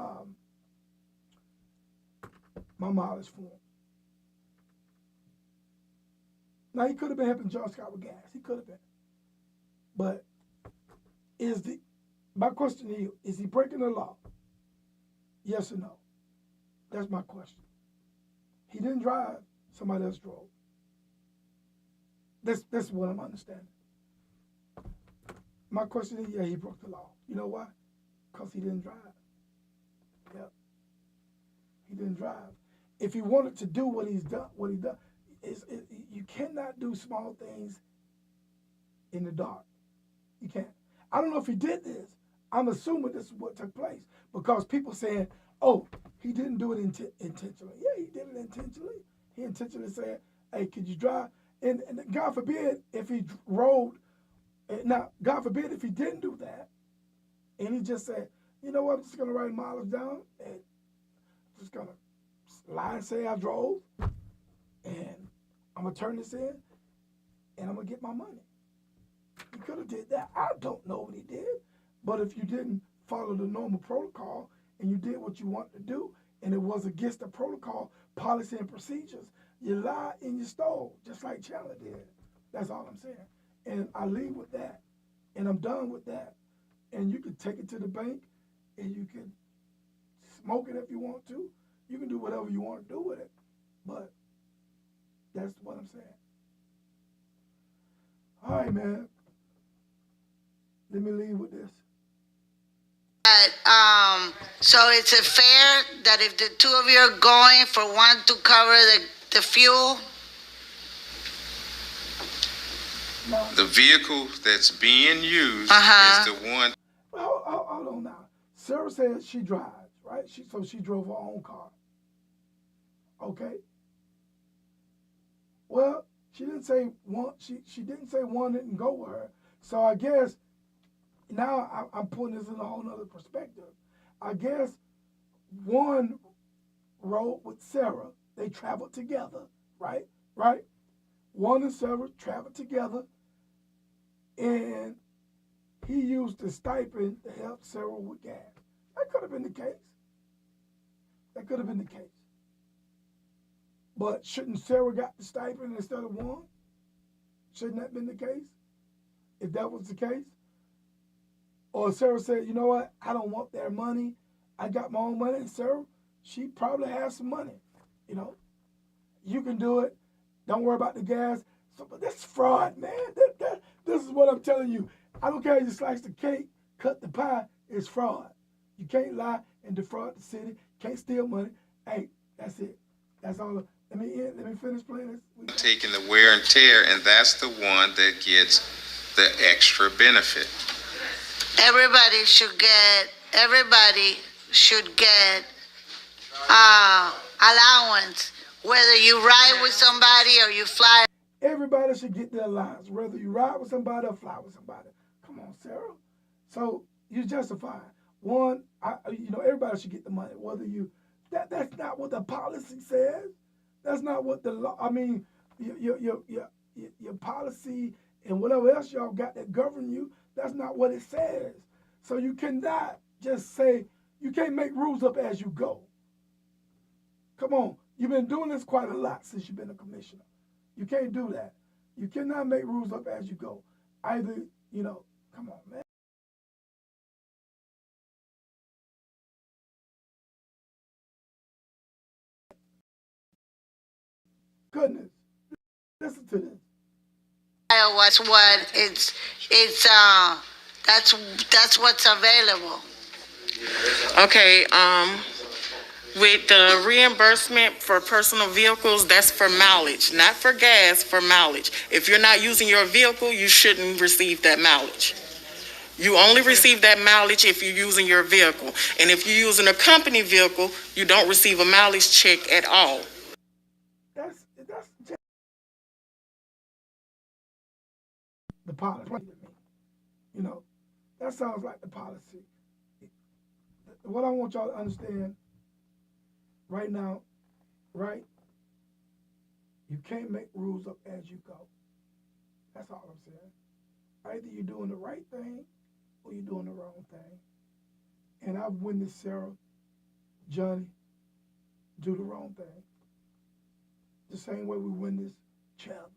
Speaker 2: my mileage form. Now, he could have been helping John Scott with gas. He could have been. But my question to you, is he breaking the law? Yes or no? That's my question. He didn't drive. Somebody else drove. That's what I'm understanding. My question is, yeah, he broke the law. You know why? Because he didn't drive. Yep. He didn't drive. If he wanted to do what he done, you cannot do small things in the dark. You can't. I don't know if he did this. I'm assuming this is what took place because people saying, oh, he didn't do it intentionally. Yeah, he did it intentionally. He intentionally said, hey, could you drive? And God forbid if he rode. Now, God forbid if he didn't do that and he just said, you know what, I'm just going to write mileage down and I'm just going to lie and say I drove and I'm going to turn this in and I'm going to get my money. He could have did that. I don't know what he did. But if you didn't follow the normal protocol and you did what you wanted to do and it was against the protocol, policy, and procedures, you lied and you stole, just like Chandler did. That's all I'm saying. And I leave with that. And I'm done with that. And you can take it to the bank and you can smoke it if you want to. You can do whatever you want to do with it. But that's what I'm saying. All right, man. Let me leave with this.
Speaker 6: So it's a fair that if the two of you are going for one to cover the fuel?
Speaker 5: The vehicle that's being used is the one.
Speaker 2: Hold on now. Sarah said she drives, right? So she drove her own car. Okay. Well, she didn't say one. She didn't say one didn't go with her. So I guess now I'm putting this in a whole nother perspective. I guess one rode with Sarah. They traveled together, right? Right? One and Sarah traveled together, and he used the stipend to help Sarah with gas. That could have been the case. That could have been the case. But shouldn't Sarah got the stipend instead of one? Shouldn't that have been the case? If that was the case? Or Sarah said, you know what? I don't want their money. I got my own money. And Sarah, she probably has some money. You know, you can do it. Don't worry about the gas. So, but this is fraud, man. This is what I'm telling you. I don't care if you slice the cake, cut the pie. It's fraud. You can't lie and defraud the city. Can't steal money. Hey, that's it. That's all. Let me finish playing this.
Speaker 5: Taking the wear and tear, and that's the one that gets the extra benefit.
Speaker 6: Everybody should get allowance, whether you ride with somebody or you fly.
Speaker 2: Everybody should get their allowance, whether you ride with somebody or fly with somebody. Come on, Sarah. So you justify one. Everybody should get the money, whether you. That's not what the policy says. That's not what the law. I mean, your policy and whatever else y'all got that govern you. That's not what it says. So you cannot just say, you can't make rules up as you go. Come on. You've been doing this quite a lot since you've been a commissioner. You can't do that. You cannot make rules up as you go. Either, come on, man. Goodness. Listen to this.
Speaker 6: What's what that's what's available.
Speaker 7: Okay, with the reimbursement for personal vehicles, that's for mileage, not for gas, for mileage. If you're not using your vehicle, you shouldn't receive that mileage. You only receive that mileage if you're using your vehicle. And if you're using a company vehicle, you don't receive a mileage check at all.
Speaker 2: policy to me. You know, that sounds like the policy. What I want y'all to understand right now, right? You can't make rules up as you go. That's all I'm saying. Either you're doing the right thing or you're doing the wrong thing. And I've witnessed Sara, Johnny, do the wrong thing. The same way we witnessed Chandler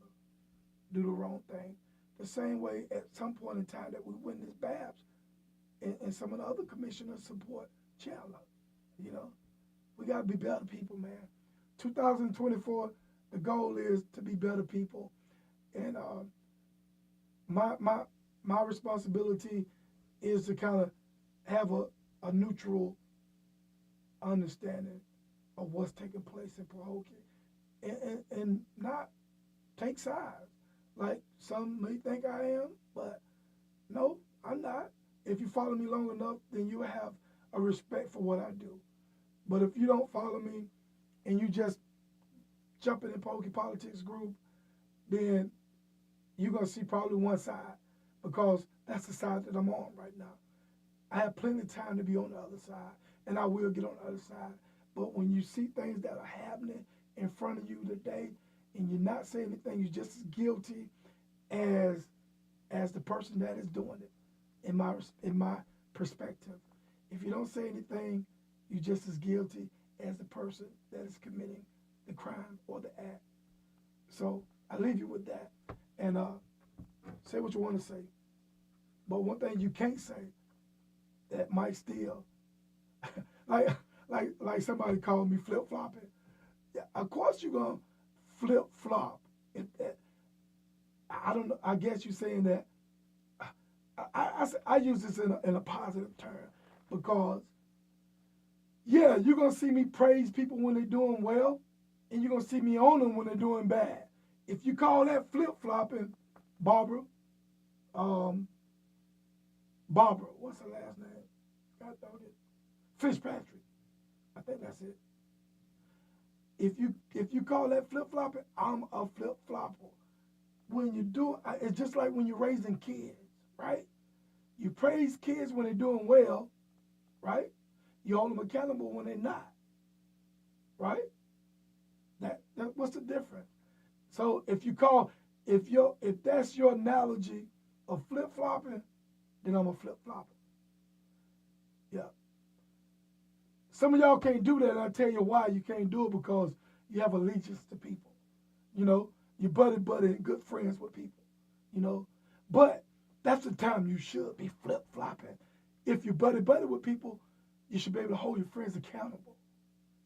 Speaker 2: do the wrong thing. The same way at some point in time that we witnessed Babs and some of the other commissioners support Chandler. You know, we got to be better people, man. 2024, the goal is to be better people. And my responsibility is to kind of have a neutral understanding of what's taking place in Pahokee and not take sides. Like some may think I am, but no, I'm not. If you follow me long enough, then you have a respect for what I do. But if you don't follow me and you just jump in the Pahokee politics group, then you're going to see probably one side, because that's the side that I'm on right now. I have plenty of time to be on the other side, and I will get on the other side. But when you see things that are happening in front of you today, and you're not saying anything, you're just as guilty as the person that is doing it, in my perspective. If you don't say anything, you're just as guilty as the person that is committing the crime or the act. So I leave you with that, and say what you want to say. But one thing you can't say that might still, like somebody called me flip flopping. Yeah, of course you're gonna flip flop. I don't know. I guess you're saying that. I use this in a positive term, because yeah, you're gonna see me praise people when they're doing well, and you're gonna see me on them when they're doing bad. If you call that flip flopping, Barbara, what's her last name? God dog it. Fitzpatrick. I think that's it. If you call that flip flopping, I'm a flip flopper. When you do, it's just like when you're raising kids, right? You praise kids when they're doing well, right? You hold them accountable when they're not, right? That what's the difference? So if that's your analogy of flip flopping, then I'm a flip flopper. Yeah. Some of y'all can't do that, and I'll tell you why you can't do it, because you have allegiance to people. You know, you're buddy and good friends with people, you know. But that's the time you should be flip flopping. If you're buddy with people, you should be able to hold your friends accountable.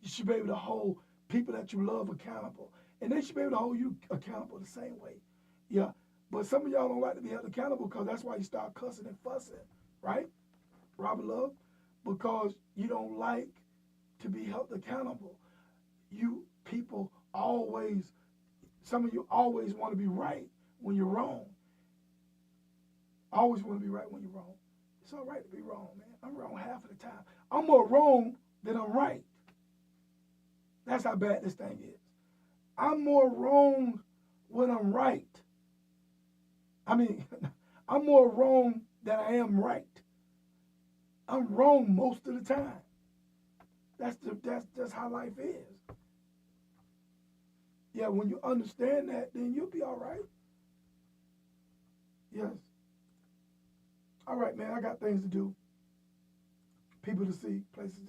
Speaker 2: You should be able to hold people that you love accountable. And they should be able to hold you accountable the same way. Yeah. But some of y'all don't like to be held accountable, because that's why you start cussing and fussing, right? Robert Love? Because you don't like to be held accountable. You people always, some of you always want to be right when you're wrong. Always want to be right when you're wrong. It's all right to be wrong, man. I'm wrong half of the time. I'm more wrong than I'm right. That's how bad this thing is. I'm more wrong when I'm right. I mean, I'm more wrong than I am right. I'm wrong most of the time. That's just how life is. Yeah, when you understand that, then you'll be all right. Yes. All right, man, I got things to do. People to see, places to